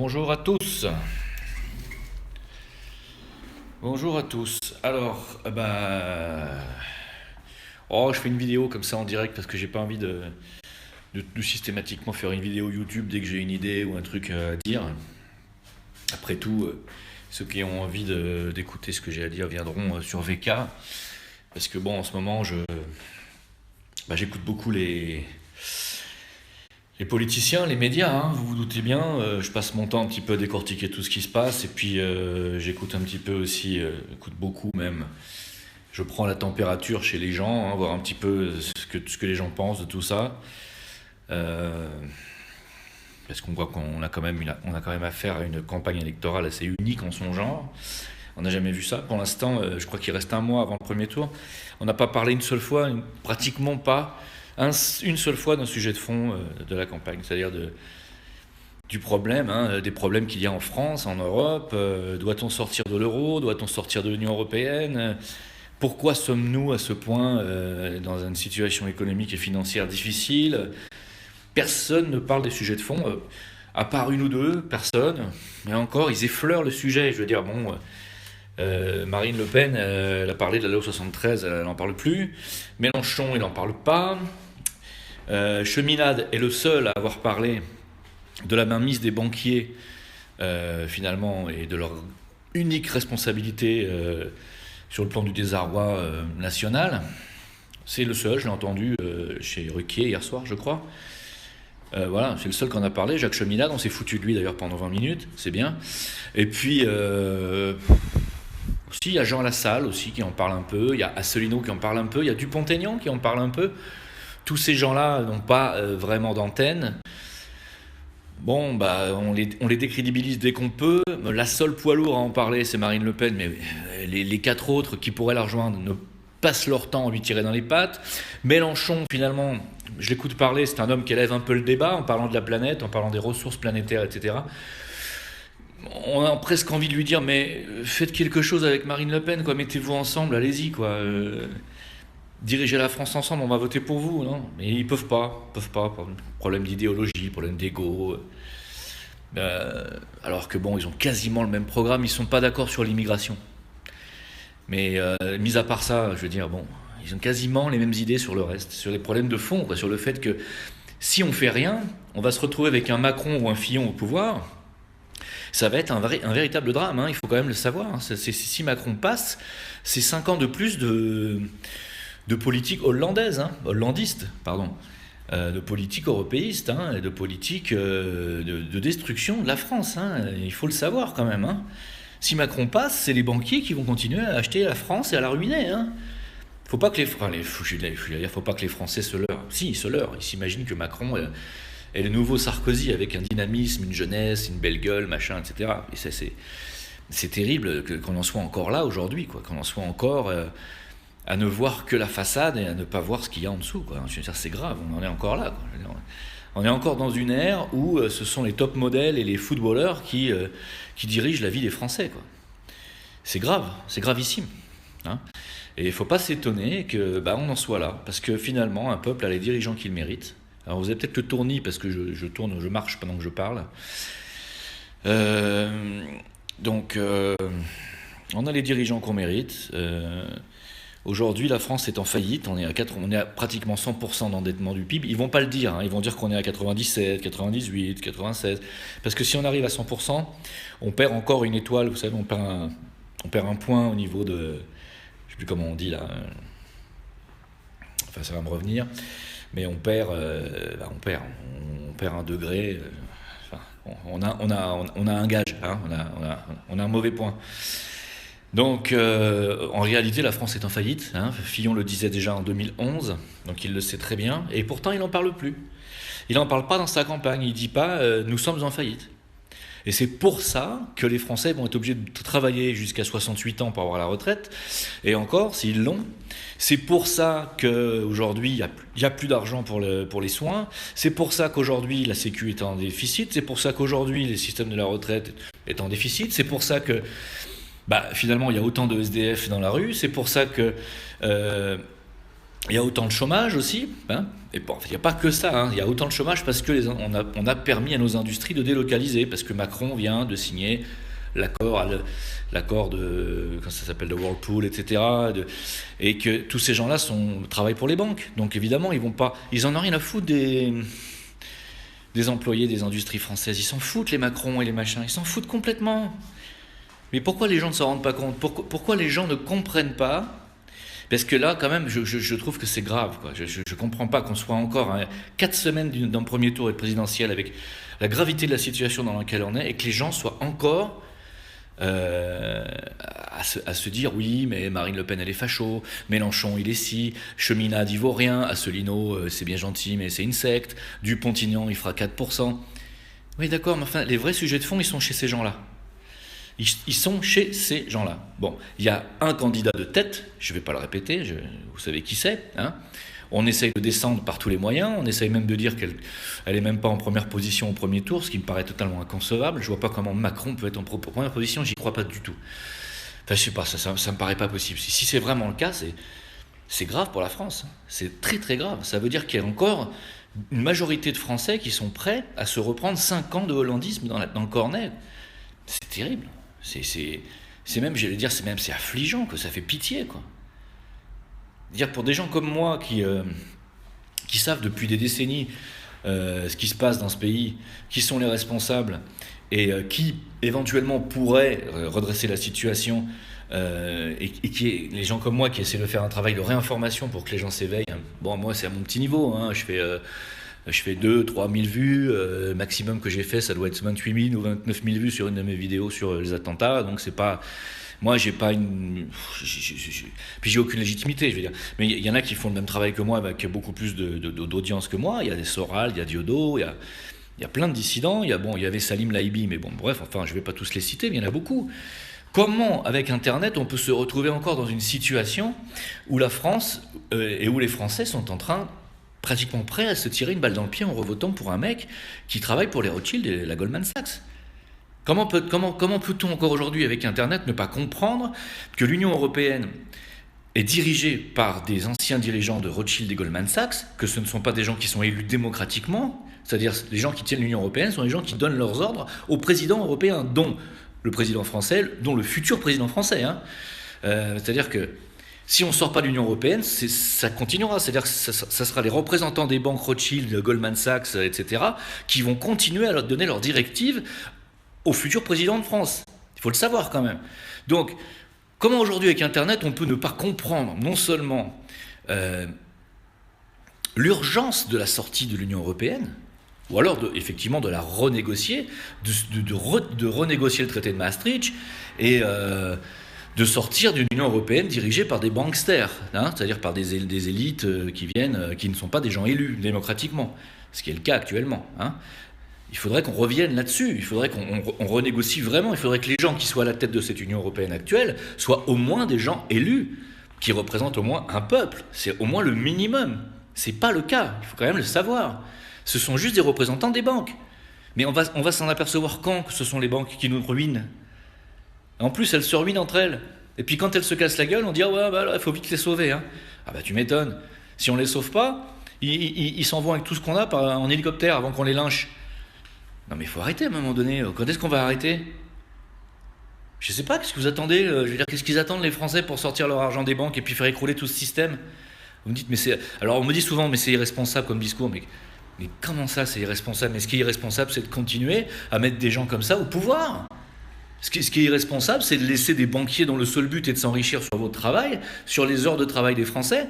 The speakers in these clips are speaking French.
Bonjour à tous. Bonjour à tous. Alors, je fais une vidéo comme ça en direct parce que j'ai pas envie de systématiquement faire une vidéo YouTube dès que j'ai une idée ou un truc à dire. Après tout, ceux qui ont envie d'écouter ce que j'ai à dire viendront sur VK. Parce que bon, en ce moment, j'écoute beaucoup les politiciens, les médias, hein, vous vous doutez bien. Je passe mon temps un petit peu à décortiquer tout ce qui se passe et puis j'écoute un petit peu aussi, j'écoute beaucoup même. Je prends la température chez les gens, hein, voir un petit peu ce que les gens pensent de tout ça. Euh, Parce qu'on voit qu'on a on a quand même affaire à une campagne électorale assez unique en son genre. On n'a jamais vu ça. Pour l'instant, je crois qu'il reste un mois avant le premier tour. On n'a pas parlé une seule fois, pratiquement pas, une seule fois d'un sujet de fond de la campagne, c'est-à-dire du problème, hein, des problèmes qu'il y a en France, en Europe. Doit-on sortir de l'euro? Doit-on sortir de l'Union européenne? Pourquoi sommes-nous à ce point dans une situation économique et financière difficile? Personne ne parle des sujets de fond, à part une ou deux personnes. Mais encore, ils effleurent le sujet. Je veux dire, bon, Marine Le Pen, elle a parlé de la loi 73, elle n'en parle plus. Mélenchon, il n'en parle pas. Cheminade est le seul à avoir parlé de la mainmise des banquiers, finalement, et de leur unique responsabilité sur le plan du désarroi national. C'est le seul, je l'ai entendu chez Ruquier hier soir, je crois. Voilà, c'est le seul qu'on a parlé. Jacques Cheminade, on s'est foutu de lui d'ailleurs pendant 20 minutes, c'est bien. Et puis, aussi, il y a Jean Lassalle aussi qui en parle un peu, il y a Asselineau qui en parle un peu, il y a Dupont-Aignan qui en parle un peu. Tous ces gens-là n'ont pas vraiment d'antenne. Bon, on les décrédibilise dès qu'on peut. La seule poids lourd à en parler, c'est Marine Le Pen, mais les quatre autres qui pourraient la rejoindre ne passent leur temps à lui tirer dans les pattes. Mélenchon, finalement, je l'écoute parler, c'est un homme qui élève un peu le débat en parlant de la planète, en parlant des ressources planétaires, etc. On a presque envie de lui dire, mais faites quelque chose avec Marine Le Pen, quoi, mettez-vous ensemble, allez-y, quoi. Dirigez la France ensemble, on va voter pour vous, non? Mais ils peuvent pas, problème d'idéologie, problème d'ego. Alors que bon, ils ont quasiment le même programme, ils sont pas d'accord sur l'immigration. Mais mis à part ça, je veux dire, bon, ils ont quasiment les mêmes idées sur le reste, sur les problèmes de fond, quoi, sur le fait que si on fait rien, on va se retrouver avec un Macron ou un Fillon au pouvoir. Ça va être un véritable drame, hein, il faut quand même le savoir. Hein. Si Macron passe, c'est 5 ans de plus de politique hollandaise, hein, hollandiste, pardon, de politique européiste, hein, et de politique de destruction de la France. Hein, il faut le savoir quand même. Hein. Si Macron passe, c'est les banquiers qui vont continuer à acheter la France et à la ruiner. Hein. Faut pas que faut pas que les Français se leurrent. Si, ils se leurrent. Ils s'imaginent que Macron est le nouveau Sarkozy avec un dynamisme, une jeunesse, une belle gueule, machin, etc. Et ça, c'est terrible qu'on en soit encore là aujourd'hui, quoi. Qu'on en soit encore à ne voir que la façade et à ne pas voir ce qu'il y a en dessous, quoi. Je veux dire, c'est grave, on en est encore là, quoi. Je veux dire, on est encore dans une ère où ce sont les top modèles et les footballeurs qui dirigent la vie des Français, quoi. C'est grave, c'est gravissime. Hein. Et il ne faut pas s'étonner que on en soit là, parce que finalement, un peuple a les dirigeants qu'il mérite. Alors vous avez peut-être le tournis, parce que je marche pendant que je parle. Donc, on a les dirigeants qu'on mérite. Aujourd'hui, la France est en faillite, on est à pratiquement 100% d'endettement du PIB. Ils vont pas le dire, hein. Ils vont dire qu'on est à 97, 98, 96. Parce que si on arrive à 100%, on perd encore une étoile, vous savez, on perd un point au niveau de... Je sais plus comment on dit là. Enfin, ça va me revenir. Mais on perd un degré. On a un gage, hein. On a un mauvais point. Donc, en réalité, la France est en faillite. Hein. Fillon le disait déjà en 2011, donc il le sait très bien. Et pourtant, il n'en parle plus. Il n'en parle pas dans sa campagne. Il ne dit pas nous sommes en faillite. Et c'est pour ça que les Français vont être obligés de travailler jusqu'à 68 ans pour avoir la retraite. Et encore, s'ils l'ont. C'est pour ça qu'aujourd'hui, il n'y a plus d'argent pour les soins. C'est pour ça qu'aujourd'hui, la Sécu est en déficit. C'est pour ça qu'aujourd'hui, les systèmes de la retraite est en déficit. C'est pour ça que finalement, il y a autant de SDF dans la rue. C'est pour ça que Il y a autant de chômage aussi, hein. Et bon, il n'y a pas que ça, hein. Il y a autant de chômage parce que on a permis à nos industries de délocaliser, parce que Macron vient de signer l'accord, l'accord de, comment ça s'appelle, de Whirlpool, etc. Et que tous ces gens-là travaillent pour les banques. Donc évidemment, ils en ont rien à foutre des employés des industries françaises. Ils s'en foutent, les Macron et les machins. Ils s'en foutent complètement. Mais pourquoi les gens ne s'en rendent pas compte? Pourquoi les gens ne comprennent pas? Parce que là, quand même, je trouve que c'est grave, quoi. Je ne comprends pas qu'on soit encore à 4 semaines d'un premier tour présidentiel avec la gravité de la situation dans laquelle on est et que les gens soient encore à se dire oui, mais Marine Le Pen elle est facho, Mélenchon il est ci, Cheminade il vaut rien, Asselineau c'est bien gentil mais c'est une secte, Dupont-Aignan il fera 4%. Oui d'accord, mais enfin les vrais sujets de fond ils sont chez ces gens-là. Ils sont chez ces gens-là. Bon, il y a un candidat de tête, je ne vais pas le répéter, vous savez qui c'est, hein. On essaye de descendre par tous les moyens, on essaye même de dire qu'elle n'est même pas en première position au premier tour, ce qui me paraît totalement inconcevable. Je ne vois pas comment Macron peut être en première position, j'y crois pas du tout. Enfin, je sais pas, ça me paraît pas possible. Si c'est vraiment le cas, c'est grave pour la France. C'est très très grave. Ça veut dire qu'il y a encore une majorité de Français qui sont prêts à se reprendre 5 ans de hollandisme dans le cornet. C'est terrible. C'est même, j'allais dire, c'est affligeant, que ça fait pitié, quoi. Dire pour des gens comme moi qui savent depuis des décennies ce qui se passe dans ce pays, qui sont les responsables et qui éventuellement pourraient redresser la situation et les gens comme moi qui essaient de faire un travail de réinformation pour que les gens s'éveillent. Bon, moi c'est à mon petit niveau, hein, je fais 2-3 000 vues, maximum que j'ai fait ça doit être 28 000 ou 29 000 vues sur une de mes vidéos sur les attentats, donc c'est pas... Moi, j'ai pas puis j'ai aucune légitimité, je veux dire. Mais il y en a qui font le même travail que moi, avec beaucoup plus d'audience que moi. Il y a des Soral, il y a Diodo, il y a plein de dissidents. Il y avait Salim Laibi, mais bon, bref, enfin, je vais pas tous les citer, mais il y en a beaucoup. Comment, avec Internet, on peut se retrouver encore dans une situation où la France et où les Français sont en train, pratiquement prêts à se tirer une balle dans le pied en revotant pour un mec qui travaille pour les Rothschild et la Goldman Sachs? Comment peut-on encore aujourd'hui, avec Internet, ne pas comprendre que l'Union européenne est dirigée par des anciens dirigeants de Rothschild et Goldman Sachs, que ce ne sont pas des gens qui sont élus démocratiquement, c'est-à-dire les gens qui tiennent l'Union européenne sont les gens qui donnent leurs ordres au président européen, dont le président français, dont le futur président français, hein. C'est-à-dire que si on ne sort pas de l'Union européenne, ça continuera. C'est-à-dire que ça sera les représentants des banques Rothschild, Goldman Sachs, etc., qui vont continuer à leur donner leurs directives au futur président de France. Il faut le savoir quand même. Donc, comment aujourd'hui avec Internet on peut ne pas comprendre non seulement l'urgence de la sortie de l'Union européenne, ou alors effectivement de la renégocier, de renégocier le traité de Maastricht et de sortir d'une Union européenne dirigée par des banksters, hein, c'est-à-dire par des élites qui ne sont pas des gens élus démocratiquement, ce qui est le cas actuellement, hein. Il faudrait qu'on revienne là-dessus, il faudrait qu'on renégocie vraiment, il faudrait que les gens qui soient à la tête de cette Union européenne actuelle soient au moins des gens élus, qui représentent au moins un peuple, c'est au moins le minimum. C'est pas le cas, il faut quand même le savoir. Ce sont juste des représentants des banques. Mais on va s'en apercevoir quand que ce sont les banques qui nous ruinent. En plus, elles se ruinent entre elles. Et puis quand elles se cassent la gueule, on dit ah ouais, bah, il faut vite les sauver, hein. Ah bah tu m'étonnes. Si on les sauve pas, ils s'en vont avec tout ce qu'on a en hélicoptère avant qu'on les lynche. Non mais il faut arrêter à un moment donné. Quand est-ce qu'on va arrêter? Je sais pas, qu'est-ce que vous attendez? Je veux dire, qu'est-ce qu'ils attendent les Français pour sortir leur argent des banques et puis faire écrouler tout ce système? Vous me dites, mais c'est... Alors on me dit souvent, mais c'est irresponsable comme discours, mais comment ça c'est irresponsable? Mais ce qui est irresponsable, c'est de continuer à mettre des gens comme ça au pouvoir. Ce qui est irresponsable, c'est de laisser des banquiers dont le seul but est de s'enrichir sur votre travail, sur les heures de travail des Français,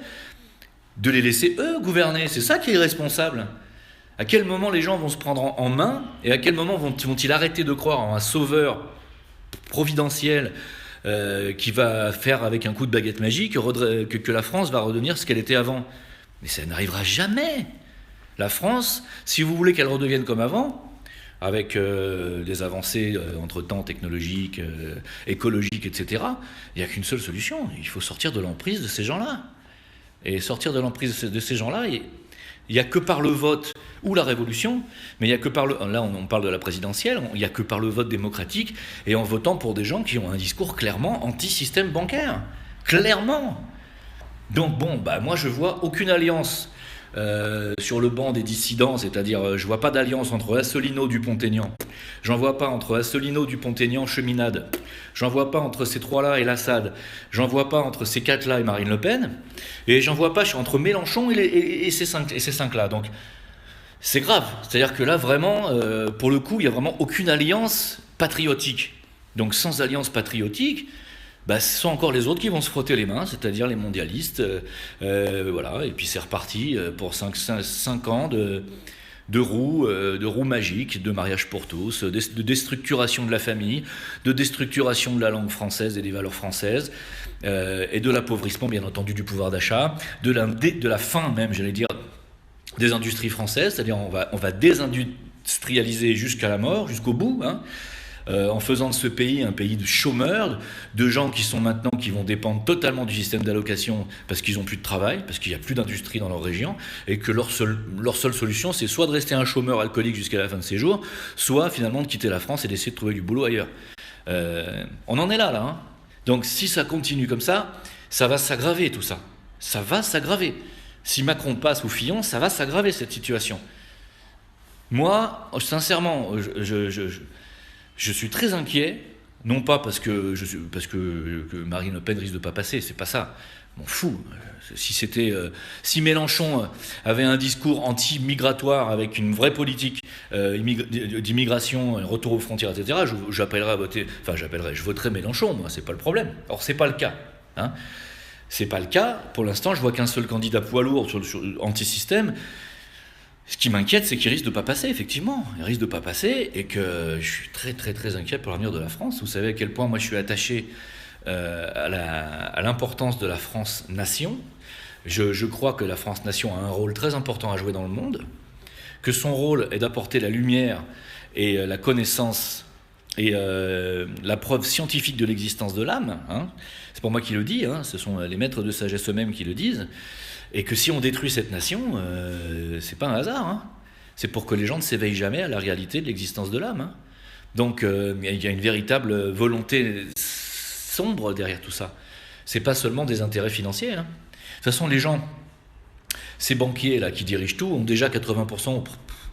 de les laisser eux gouverner. C'est ça qui est irresponsable. À quel moment les gens vont se prendre en main et à quel moment vont-ils arrêter de croire en un sauveur providentiel qui va faire avec un coup de baguette magique que la France va redevenir ce qu'elle était avant? Mais ça n'arrivera jamais. La France, si vous voulez qu'elle redevienne comme avant, avec des avancées entre-temps technologiques, écologiques, etc., il n'y a qu'une seule solution. Il faut sortir de l'emprise de ces gens-là. Et sortir de l'emprise de ces gens-là, il n'y a que par le vote ou la révolution, mais il n'y a que par le... Là, on parle de la présidentielle, il n'y a que par le vote démocratique et en votant pour des gens qui ont un discours clairement anti-système bancaire. Clairement. Donc bon, bah moi je vois aucune alliance sur le banc des dissidents, c'est-à-dire je vois pas d'alliance entre Asselineau Dupont-Aignan, j'en vois pas entre Asselineau Dupont-Aignan Cheminade, j'en vois pas entre ces trois-là et l'Assad, j'en vois pas entre ces quatre-là et Marine Le Pen, et j'en vois pas entre Mélenchon et ces cinq-là. Donc c'est grave, c'est-à-dire que là vraiment, pour le coup, il y a vraiment aucune alliance patriotique. Donc sans alliance patriotique, bah, ce sont encore les autres qui vont se frotter les mains, c'est-à-dire les mondialistes. Voilà, et puis c'est reparti pour 5 ans de roues magiques, de mariage pour tous, de déstructuration de la famille, de déstructuration de la langue française et des valeurs françaises, et de l'appauvrissement, bien entendu, du pouvoir d'achat, de la fin même, j'allais dire, des industries françaises, c'est-à-dire on va désindustrialiser jusqu'à la mort, jusqu'au bout, hein, en faisant de ce pays un pays de chômeurs, de gens qui sont maintenant, qui vont dépendre totalement du système d'allocation parce qu'ils n'ont plus de travail, parce qu'il n'y a plus d'industrie dans leur région, et que leur seule solution, c'est soit de rester un chômeur alcoolique jusqu'à la fin de ses jours, soit finalement de quitter la France et d'essayer de trouver du boulot ailleurs. On en est là, hein. Donc si ça continue comme ça va s'aggraver tout ça. Ça va s'aggraver. Si Macron passe ou Fillon, ça va s'aggraver cette situation. Moi, sincèrement, je suis très inquiet, non pas parce que Marine Le Pen risque de ne pas passer, c'est pas ça. M'en fous. Si Mélenchon avait un discours anti-migratoire avec une vraie politique d'immigration, un retour aux frontières, etc., je voterai Mélenchon, moi, c'est pas le problème. Or, c'est pas le cas, hein. C'est pas le cas. Pour l'instant, je vois qu'un seul candidat poids lourd sur anti-système. Ce qui m'inquiète, c'est qu'il risque de pas passer, effectivement. Il risque de pas passer, et que je suis très très très inquiet pour l'avenir de la France. Vous savez à quel point moi je suis attaché à l'importance de la France-nation. Je crois que la France-nation a un rôle très important à jouer dans le monde, que son rôle est d'apporter la lumière et la connaissance et la preuve scientifique de l'existence de l'âme, hein. C'est pas moi qui le dis, hein, ce sont les maîtres de sagesse eux-mêmes qui le disent. Et que si on détruit cette nation, c'est pas un hasard, hein. C'est pour que les gens ne s'éveillent jamais à la réalité de l'existence de l'âme, hein. Donc il y a une véritable volonté sombre derrière tout ça. C'est pas seulement des intérêts financiers, hein. De toute façon, les gens, ces banquiers là qui dirigent tout, ont déjà 80%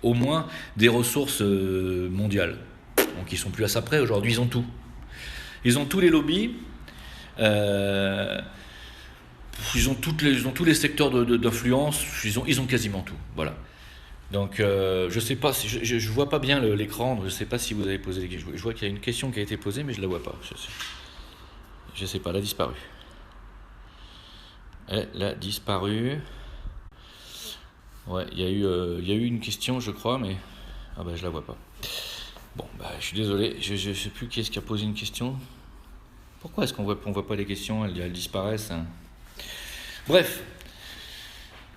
au moins des ressources mondiales. Donc ils sont plus à ça près. Aujourd'hui, ils ont tout. Ils ont tous les lobbies. Ils ont tous les secteurs d'influence, ils ont quasiment tout. Voilà. Donc, je sais pas, je vois pas bien l'écran, je sais pas si vous avez posé des questions. Je vois qu'il y a une question qui a été posée, mais je la vois pas. Je sais pas, elle a disparu. Elle a disparu. Ouais, il y a eu une question, je crois, mais je la vois pas. Bon, je suis désolé, je sais plus qui est-ce qui a posé une question. Pourquoi est-ce qu'on voit pas les questions, elles disparaissent, hein. Bref,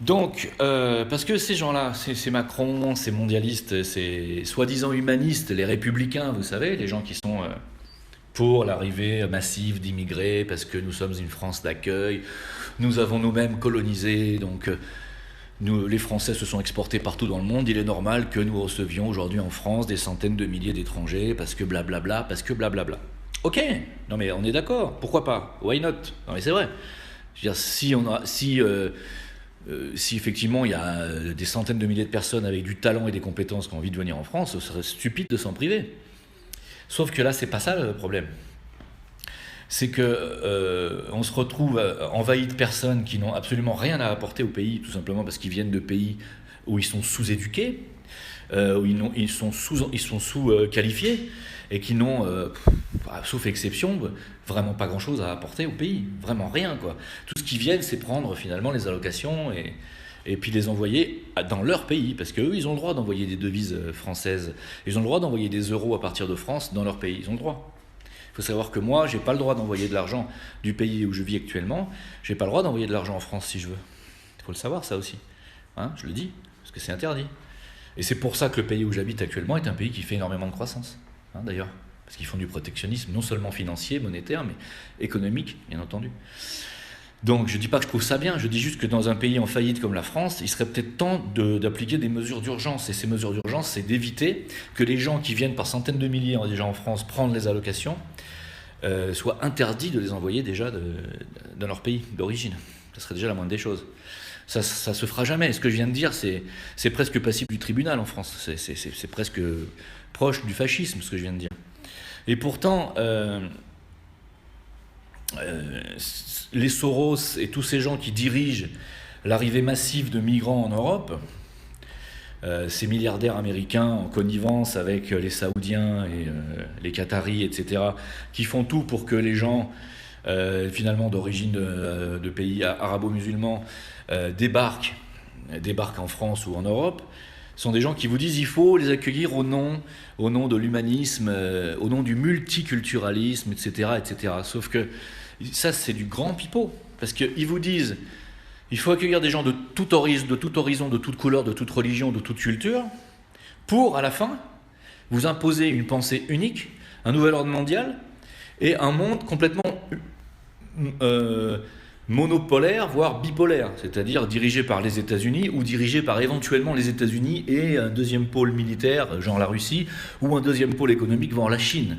donc, parce que ces gens-là, c'est Macron, ces mondialistes, ces soi-disant humanistes, les républicains, vous savez, les gens qui sont pour l'arrivée massive d'immigrés, parce que nous sommes une France d'accueil, nous avons nous-mêmes colonisé, donc les Français se sont exportés partout dans le monde, il est normal que nous recevions aujourd'hui en France des centaines de milliers d'étrangers, parce que blablabla, Ok, non mais on est d'accord, pourquoi pas, why not? Non mais c'est vrai. Je veux dire, si effectivement il y a des centaines de milliers de personnes avec du talent et des compétences qui ont envie de venir en France, ce serait stupide de s'en priver. Sauf que là, c'est pas ça le problème. C'est que on se retrouve envahi de personnes qui n'ont absolument rien à apporter au pays, tout simplement parce qu'ils viennent de pays où ils sont sous-éduqués, où ils sont sous-qualifiés, et qui n'ont, sauf exception, vraiment pas grand-chose à apporter au pays. Vraiment rien, quoi. Tout ce qu'ils viennent, c'est prendre finalement les allocations et puis les envoyer dans leur pays. Parce qu'eux, ils ont le droit d'envoyer des devises françaises. Ils ont le droit d'envoyer des euros à partir de France dans leur pays. Ils ont le droit. Il faut savoir que moi, j'ai pas le droit d'envoyer de l'argent du pays où je vis actuellement. J'ai pas le droit d'envoyer de l'argent en France si je veux. Il faut le savoir, ça aussi. Hein, je le dis, parce que c'est interdit. Et c'est pour ça que le pays où j'habite actuellement est un pays qui fait énormément de croissance. Hein, d'ailleurs, parce qu'ils font du protectionnisme, non seulement financier, monétaire, mais économique, bien entendu. Donc, je ne dis pas que je trouve ça bien, je dis juste que dans un pays en faillite comme la France, il serait peut-être temps d'appliquer des mesures d'urgence. Et ces mesures d'urgence, c'est d'éviter que les gens qui viennent par centaines de milliers déjà en France prendre les allocations soit interdit de les envoyer déjà dans leur pays d'origine. Ça serait déjà la moindre des choses. Ça se fera jamais. Ce que je viens de dire, c'est presque passible du tribunal en France. C'est presque proche du fascisme, ce que je viens de dire. Et pourtant, les Soros et tous ces gens qui dirigent l'arrivée massive de migrants en Europe, ces milliardaires américains en connivence avec les Saoudiens et les Qataris, etc., qui font tout pour que les gens, finalement d'origine de pays arabo-musulmans, débarquent en France ou en Europe, sont des gens qui vous disent il faut les accueillir au nom de l'humanisme, au nom du multiculturalisme, etc., etc. Sauf que ça, c'est du grand pipeau. Parce qu'ils vous disent il faut accueillir des gens de tout horizon, de toute couleur, de toute religion, de toute culture, pour, à la fin, vous imposer une pensée unique, un nouvel ordre mondial, et un monde complètement monopolaire, voire bipolaire, c'est-à-dire dirigé par les États-Unis ou dirigé par éventuellement les États-Unis et un deuxième pôle militaire, genre la Russie, ou un deuxième pôle économique, voire la Chine.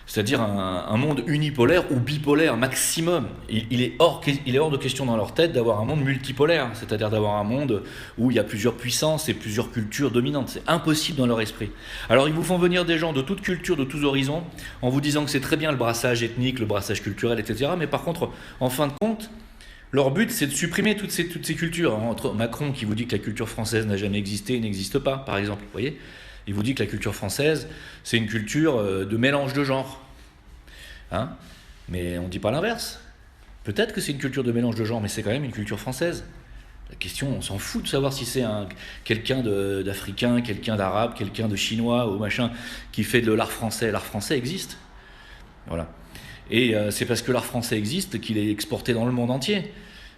C'est-à-dire un monde unipolaire ou bipolaire maximum. Il est hors de question dans leur tête d'avoir un monde multipolaire, c'est-à-dire d'avoir un monde où il y a plusieurs puissances et plusieurs cultures dominantes. C'est impossible dans leur esprit. Alors ils vous font venir des gens de toutes cultures, de tous horizons, en vous disant que c'est très bien le brassage ethnique, le brassage culturel, etc. Mais par contre, en fin de compte, leur but, c'est de supprimer toutes ces cultures. Entre Macron qui vous dit que la culture française n'a jamais existé et n'existe pas, par exemple, vous voyez ? Il vous dit que la culture française, c'est une culture de mélange de genres. Hein ? Mais on ne dit pas l'inverse. Peut-être que c'est une culture de mélange de genres, mais c'est quand même une culture française. La question, on s'en fout de savoir si c'est quelqu'un d'Africain, quelqu'un d'Arabe, quelqu'un de Chinois ou machin qui fait de l'art français. L'art français existe. Voilà. Et c'est parce que l'art français existe qu'il est exporté dans le monde entier.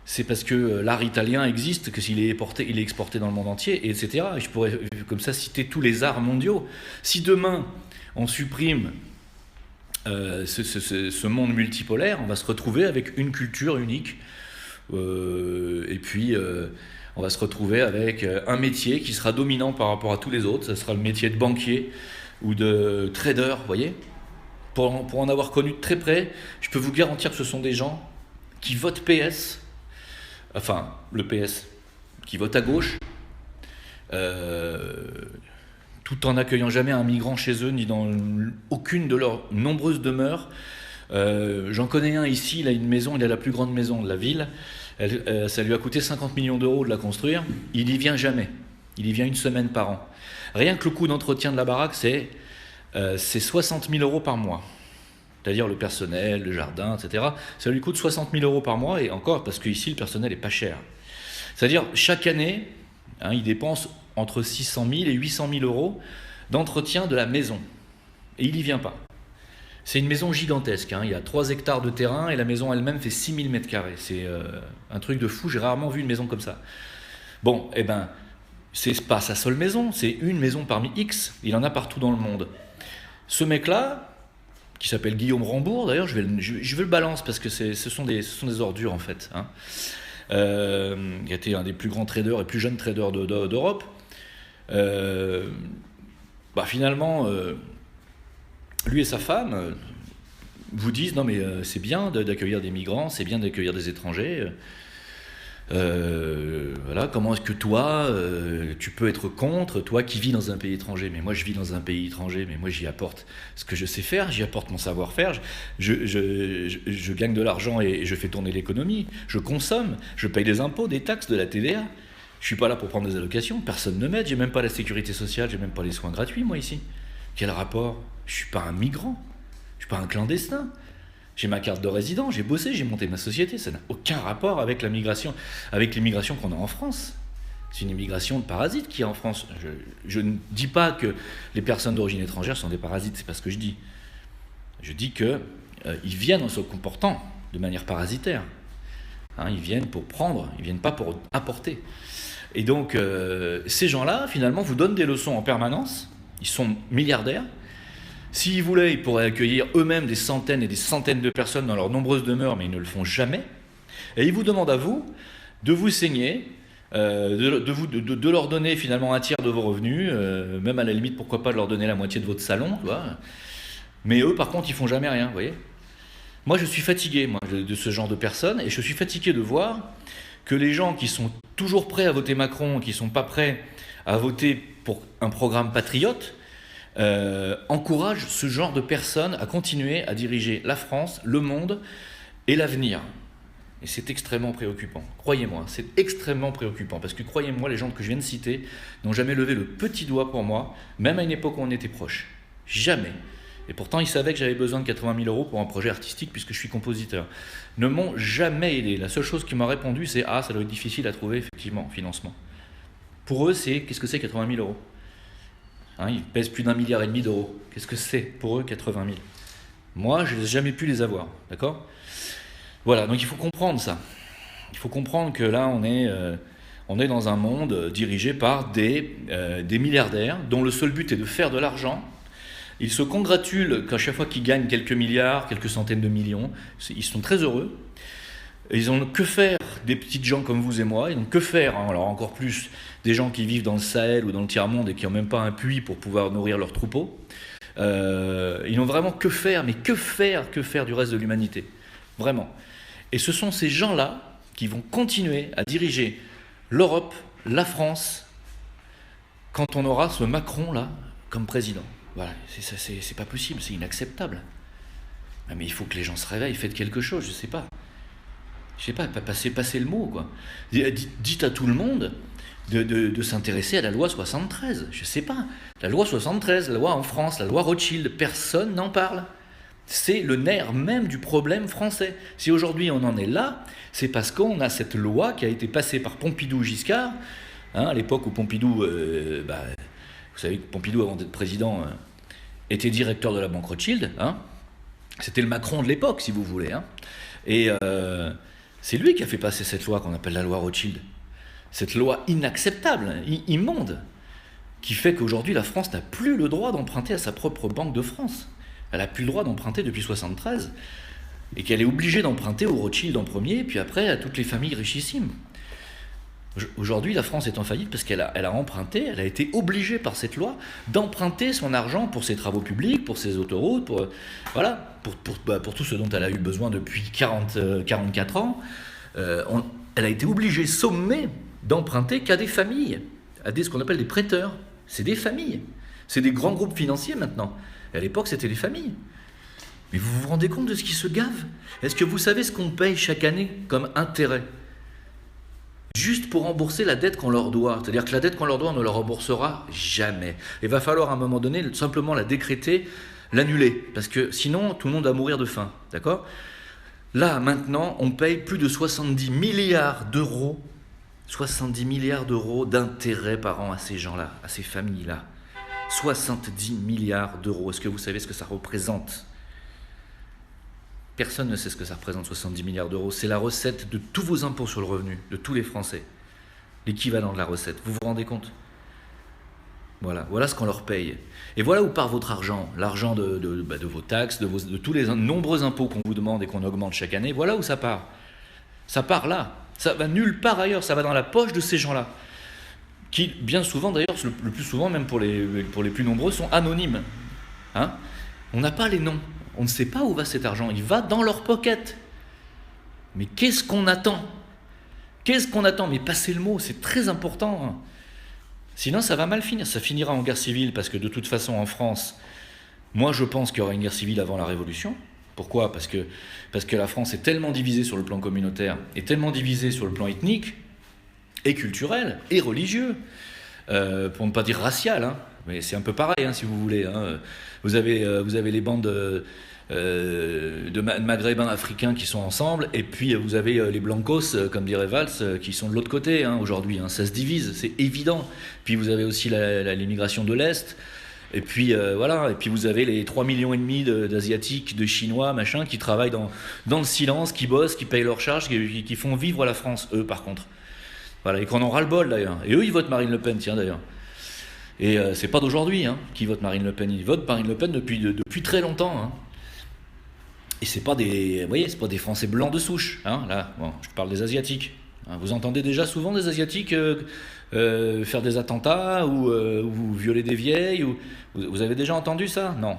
C'est parce que l'art italien existe que s'il est exporté dans le monde entier, etc. Et je pourrais comme ça citer tous les arts mondiaux. Si demain on supprime ce monde multipolaire, on va se retrouver avec une culture unique, et puis on va se retrouver avec un métier qui sera dominant par rapport à tous les autres. Ça sera le métier de banquier ou de trader, vous voyez. Pour en avoir connu de très près, je peux vous garantir que ce sont des gens qui votent PS, enfin le PS, qui votent à gauche, tout en n'accueillant jamais un migrant chez eux, ni dans aucune de leurs nombreuses demeures. J'en connais un ici, il a une maison, il a la plus grande maison de la ville, ça lui a coûté 50 millions d'euros de la construire, il y vient jamais, il y vient une semaine par an. Rien que le coût d'entretien de la baraque, c'est 60 000 euros par mois. C'est-à-dire le personnel, le jardin, etc. Ça lui coûte 60 000 euros par mois, et encore parce qu'ici le personnel est pas cher. C'est-à-dire chaque année, il dépense entre 600 000 et 800 000 euros d'entretien de la maison. Et il n'y vient pas. C'est une maison gigantesque, il y a 3 hectares de terrain et la maison elle-même fait 6 000 mètres carrés. C'est un truc de fou, j'ai rarement vu une maison comme ça. Bon, c'est pas sa seule maison, c'est une maison parmi X, il en a partout dans le monde. Ce mec-là, qui s'appelle Guillaume Rambourg, d'ailleurs, je vais le balance parce que ce sont des ordures en fait. Il a été un des plus grands traders et plus jeunes traders d'Europe. Finalement, lui et sa femme vous disent non mais c'est bien d'accueillir des migrants, c'est bien d'accueillir des étrangers. Voilà, comment est-ce que toi tu peux être contre, toi qui vis dans un pays étranger? Mais moi je vis dans un pays étranger, mais moi j'y apporte ce que je sais faire, j'y apporte mon savoir-faire, je gagne de l'argent et je fais tourner l'économie, je consomme, je paye des impôts, des taxes, de la TVA. Je suis pas là pour prendre des allocations, personne ne m'aide, j'ai même pas la sécurité sociale, j'ai même pas les soins gratuits moi ici. Quel rapport? Je suis pas un migrant, je suis pas un clandestin. J'ai ma carte de résident, j'ai bossé, j'ai monté ma société, ça n'a aucun rapport avec la migration, avec l'immigration qu'on a en France. C'est une immigration de parasites qui est en France. Je ne dis pas que les personnes d'origine étrangère sont des parasites, c'est pas ce que je dis. Je dis qu'ils viennent en se comportant de manière parasitaire. Ils viennent pour prendre, ils viennent pas pour apporter. Et donc, ces gens-là, finalement, vous donnent des leçons en permanence, ils sont milliardaires. S'ils voulaient, ils pourraient accueillir eux-mêmes des centaines et des centaines de personnes dans leurs nombreuses demeures, mais ils ne le font jamais. Et ils vous demandent à vous de vous saigner, de leur donner finalement un tiers de vos revenus, même à la limite, pourquoi pas de leur donner la moitié de votre salon, tu vois. Mais eux, par contre, ils font jamais rien, vous voyez. Moi, je suis fatigué de ce genre de personnes, et je suis fatigué de voir que les gens qui sont toujours prêts à voter Macron, qui ne sont pas prêts à voter pour un programme patriote, encouragent ce genre de personnes à continuer à diriger la France, le monde et l'avenir. Et c'est extrêmement préoccupant. Croyez-moi, c'est extrêmement préoccupant. Parce que croyez-moi, les gens que je viens de citer n'ont jamais levé le petit doigt pour moi, même à une époque où on était proches. Jamais. Et pourtant, ils savaient que j'avais besoin de 80 000 euros pour un projet artistique puisque je suis compositeur. Ne m'ont jamais aidé. La seule chose qu'ils m'ont répondu, c'est « Ah, ça doit être difficile à trouver, effectivement, financement. » Pour eux, qu'est-ce que c'est 80 000 euros, hein, ils pèsent plus d'1,5 milliard d'euros. Qu'est-ce que c'est pour eux 80 000? Moi, je n'ai jamais pu les avoir. D'accord? Voilà, donc il faut comprendre ça. Il faut comprendre que là, on est dans un monde dirigé par des milliardaires dont le seul but est de faire de l'argent. Ils se congratulent qu'à chaque fois qu'ils gagnent quelques milliards, quelques centaines de millions, ils sont très heureux. Ils n'ont que faire des petites gens comme vous et moi, ils n'ont que faire, hein, alors encore plus des gens qui vivent dans le Sahel ou dans le tiers-monde et qui n'ont même pas un puits pour pouvoir nourrir leurs troupeaux. Ils n'ont vraiment que faire, mais que faire du reste de l'humanité. Vraiment. Et ce sont ces gens-là qui vont continuer à diriger l'Europe, la France, quand on aura ce Macron-là comme président. Voilà, c'est pas possible, c'est inacceptable. Mais il faut que les gens se réveillent, faites quelque chose, je sais pas. Je sais pas, passer le mot, quoi. Dites à tout le monde de s'intéresser à la loi 73, je sais pas. La loi 73, la loi en France, la loi Rothschild, personne n'en parle. C'est le nerf même du problème français. Si aujourd'hui on en est là, c'est parce qu'on a cette loi qui a été passée par Pompidou-Giscard, hein, à l'époque où Pompidou, vous savez que Pompidou, avant d'être président, était directeur de la banque Rothschild, hein. C'était le Macron de l'époque, si vous voulez, hein. Et c'est lui qui a fait passer cette loi qu'on appelle la loi Rothschild. Cette loi inacceptable, immonde, qui fait qu'aujourd'hui la France n'a plus le droit d'emprunter à sa propre banque de France. Elle n'a plus le droit d'emprunter depuis 1973, et qu'elle est obligée d'emprunter au Rothschild en premier, puis après à toutes les familles richissimes. Aujourd'hui, la France est en faillite parce qu'elle a emprunté, elle a été obligée par cette loi d'emprunter son argent pour ses travaux publics, pour ses autoroutes, pour tout ce dont elle a eu besoin depuis 44 ans. Elle a été obligée, sommée, d'emprunter qu'à des familles, ce qu'on appelle des prêteurs. C'est des familles. C'est des grands groupes financiers maintenant. Et à l'époque, c'était des familles. Mais vous vous rendez compte de ce qui se gave? Est-ce que vous savez ce qu'on paye chaque année comme intérêt? Juste pour rembourser la dette qu'on leur doit. C'est-à-dire que la dette qu'on leur doit, on ne la remboursera jamais. Il va falloir à un moment donné simplement la décréter, l'annuler. Parce que sinon, tout le monde va mourir de faim. D'accord? Là, maintenant, on paye plus de 70 milliards d'euros. 70 milliards d'euros d'intérêts par an à ces gens-là, à ces familles-là. 70 milliards d'euros. Est-ce que vous savez ce que ça représente? Personne ne sait ce que ça représente, 70 milliards d'euros. C'est la recette de tous vos impôts sur le revenu, de tous les Français. L'équivalent de la recette. Vous vous rendez compte? Voilà ce qu'on leur paye. Et voilà où part votre argent. L'argent de vos taxes, de tous les nombreux impôts qu'on vous demande et qu'on augmente chaque année. Voilà où ça part. Ça part là. Ça va nulle part ailleurs. Ça va dans la poche de ces gens-là. Qui, bien souvent d'ailleurs, le plus souvent, même pour les plus nombreux, sont anonymes. Hein? On n'a pas les noms. On ne sait pas où va cet argent, il va dans leur pocket. Mais qu'est-ce qu'on attend? Qu'est-ce qu'on attend? Mais passez le mot, c'est très important. Sinon, ça va mal finir. Ça finira en guerre civile, parce que de toute façon, en France, moi je pense qu'il y aura une guerre civile avant la Révolution. Pourquoi? Parce que la France est tellement divisée sur le plan communautaire, et tellement divisée sur le plan ethnique, et culturel, et religieux, pour ne pas dire racial, hein. Mais c'est un peu pareil, hein, si vous voulez. Hein. Vous avez les bandes de maghrébins africains qui sont ensemble, et puis vous avez les blancos, comme dirait Valls, qui sont de l'autre côté, hein, aujourd'hui. Hein. Ça se divise, c'est évident. Puis vous avez aussi l'immigration de l'Est, et puis voilà. Et puis vous avez les 3,5 millions d'Asiatiques, de Chinois, machin, qui travaillent dans le silence, qui bossent, qui payent leurs charges, qui font vivre la France, eux, par contre. Voilà, et qu'on en ras-le-bol, d'ailleurs. Et eux, ils votent Marine Le Pen, tiens, d'ailleurs. Et c'est pas d'aujourd'hui qui vote Marine Le Pen. Ils votent Marine Le Pen depuis très longtemps. Hein. Et c'est pas des Français blancs de souche. Hein, là, bon, je parle des Asiatiques. Hein, vous entendez déjà souvent des Asiatiques faire des attentats ou violer des vieilles vous avez déjà entendu ça? Non.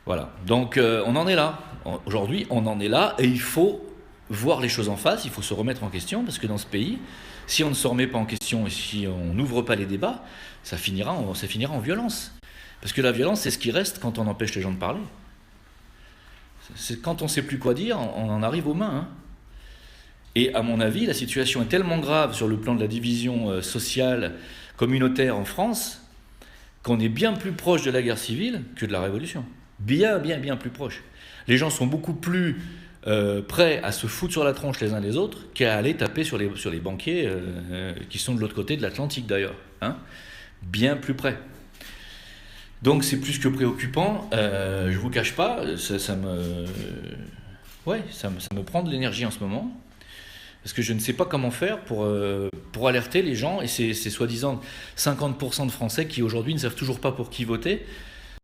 Voilà. Donc on en est là. Aujourd'hui, on en est là et il faut voir les choses en face, il faut se remettre en question parce que dans ce pays, si on ne se remet pas en question et si on n'ouvre pas les débats, ça finira en violence. Parce que la violence, c'est ce qui reste quand on empêche les gens de parler. C'est quand on ne sait plus quoi dire, on en arrive aux mains. Hein. Et à mon avis, la situation est tellement grave sur le plan de la division sociale, communautaire en France, qu'on est bien plus proche de la guerre civile que de la révolution. Bien, bien, bien plus proche. Les gens sont beaucoup plus prêts à se foutre sur la tronche les uns les autres qu'à aller taper sur les banquiers qui sont de l'autre côté de l'Atlantique d'ailleurs. Hein, bien plus près. Donc c'est plus que préoccupant. Je vous cache pas, ça me prend de l'énergie en ce moment. Parce que je ne sais pas comment faire pour alerter les gens. Et c'est soi-disant 50% de Français qui aujourd'hui ne savent toujours pas pour qui voter.